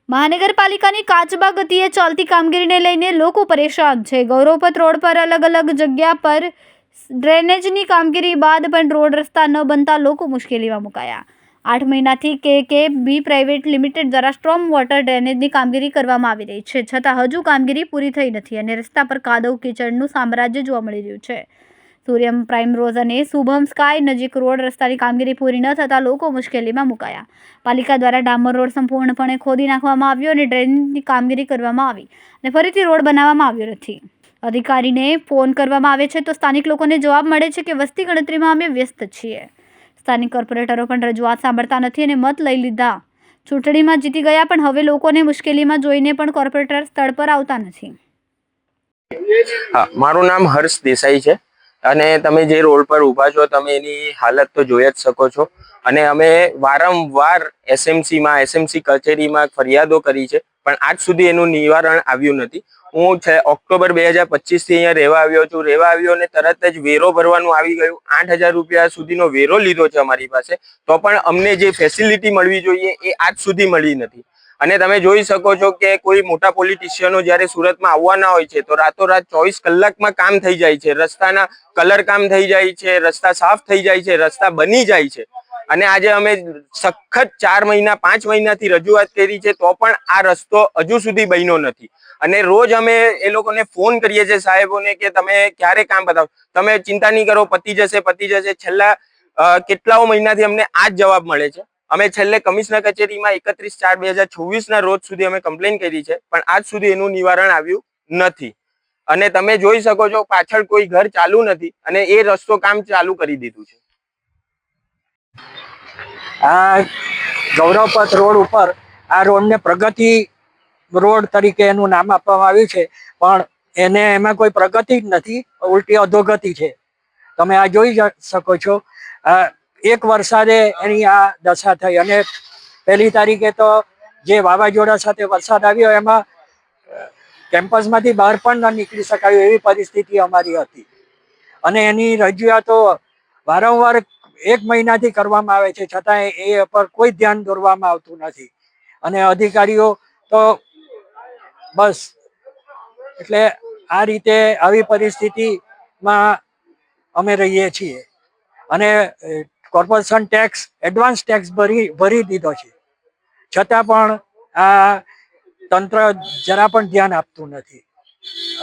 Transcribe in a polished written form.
મહાનગરપાલિકાની કાચબા ગતિએ ચાલતી કામગીરીને લઈને લોકો પરેશાન છે। ગૌરવપથ રોડ પર અલગ અલગ જગ્યા પર ડ્રેનેજની કામગીરી બાદ પણ રોડ રસ્તા ન બનતા લોકો મુશ્કેલીમાં મુકાયા। 8 મહિનાથી કે.કે.બી પ્રાઇવેટ લિમિટેડ દ્વારા સ્ટ્રોમ વોટર ડ્રેનેજની કામગીરી કરવામાં આવી રહી છે, છતાં હજુ કામગીરી પૂરી થઈ નથી અને રસ્તા પર કાદવ કીચડનું સામ્રાજ્ય જોવા મળી રહ્યું છે। સૂર્યમ પ્રાઇમ રોઝ અને શુભમ સ્કાય નજીક રોડ રસ્તાની કામગીરી પૂરી ન થતાં લોકો મુશ્કેલીમાં મુકાયા। પાલિકા દ્વારા ડામર રોડ સંપૂર્ણપણે ખોદી નાખવામાં આવ્યો અને ડ્રેનેજની કામગીરી કરવામાં આવી અને ફરીથી રોડ બનાવવામાં આવ્યો નથી। અધિકારીને ફોન કરવામાં આવે છે તો સ્થાનિક લોકોને જવાબ મળે છે કે વસ્તી ગણતરીમાં અમે વ્યસ્ત છીએ। સ્થાનિક કોર્પોરેટરો પણ રજૂઆત સાંભળતા નથી અને મત લઈ લીધા। ચૂંટણીમાં જીતી ગયા પણ હવે લોકોને મુશ્કેલીમાં જોઈને પણ કોર્પોરેટર સ્થળ પર આવતા નથી। હા, મારું નામ હર્ષ દેસાઈ છે અને તમે જે રોડ પર ઊભા છો તમે એની હાલત તો જોઈ જ શકો છો અને અમે વારંવાર એસએમસી કચેરીમાં ફરિયાદો કરી છે પણ આજ સુધી એનું નિવારણ આવ્યું નથી। હું ઓક્ટોબર 2025 થી અહીંયા રહેવા આવ્યો અને તરત જ વેરો ભરવાનું આવી ગયું। 8,000 રૂપિયા સુધીનો વેરો લીધો છે અમારી પાસે, તો પણ અમને જે ફેસિલિટી મળવી જોઈએ એ આજ સુધી મળી નથી। અને તમે જોઈ શકો છો કે કોઈ મોટા પોલિટિશિયનો જ્યારે સુરતમાં આવવાના હોય છે તો રાતોરાત 24 કલાકમાં કામ થઈ જાય છે, રસ્તાના કલર કામ થઈ જાય છે, રસ્તા સાફ થઈ જાય છે, રસ્તા બની જાય છે। અને આજે અમે સખત 4 મહિના 5 મહિનાથી રજૂઆત કરી છે તો પણ આ રસ્તો હજુ સુધી બન્યો નથી અને રોજ અમે એ લોકોને ફોન કરીએ છીએ સાહેબોને કે તમે ક્યારે કામ બતાવો, તમે ચિંતા નહીં કરો, પતી જશે। છેલ્લા કેટલાઓ મહિનાથી અમને આ જ જવાબ મળે છે। અમે છેલ્લે કમિશનર કચેરીમાં 31/4/2024 ના રોજ સુધી અમે કમ્પ્લેન કરી છે પણ આજ સુધી એનું નિવારણ આવ્યું નથી અને તમે જોઈ શકો છો પાછળ કોઈ ઘર ચાલુ નથી અને એ રસ્તો કામ ચાલુ કરી દીધું છે। આ ગૌરવપથ રોડ ઉપર આ રોડને પ્રગતિ રોડ તરીકે એનું નામ આપવામાં આવ્યું છે પણ એમાં કોઈ પ્રગતિ જ નથી, ઉલટી અધોગતિ છે। તમે આ જોઈ શકો છો। એક વરસાદે એની આ દશા થઈ અને 1 તારીખે તો જે વાવાઝોડા સાથે વરસાદ આવ્યો એમાં કેમ્પસમાંથી બહાર પણ ન નીકળી શકાયું એવી પરિસ્થિતિ અમારી હતી અને એની રજૂઆતો વારંવાર 1 મહિનાથી કરવામાં આવે છે છતાં એ પર કોઈ ધ્યાન દોરવામાં આવતું નથી અને અધિકારીઓ તો બસ એટલે આ રીતે આવી પરિસ્થિતિમાં અમે રહીએ છીએ અને કોર્પોરેશન ટેક્સ એડવાન્સ ટેક્સ ભરી દીધો છે છતાં પણ આ તંત્ર જરા પણ ધ્યાન આપતું નથી।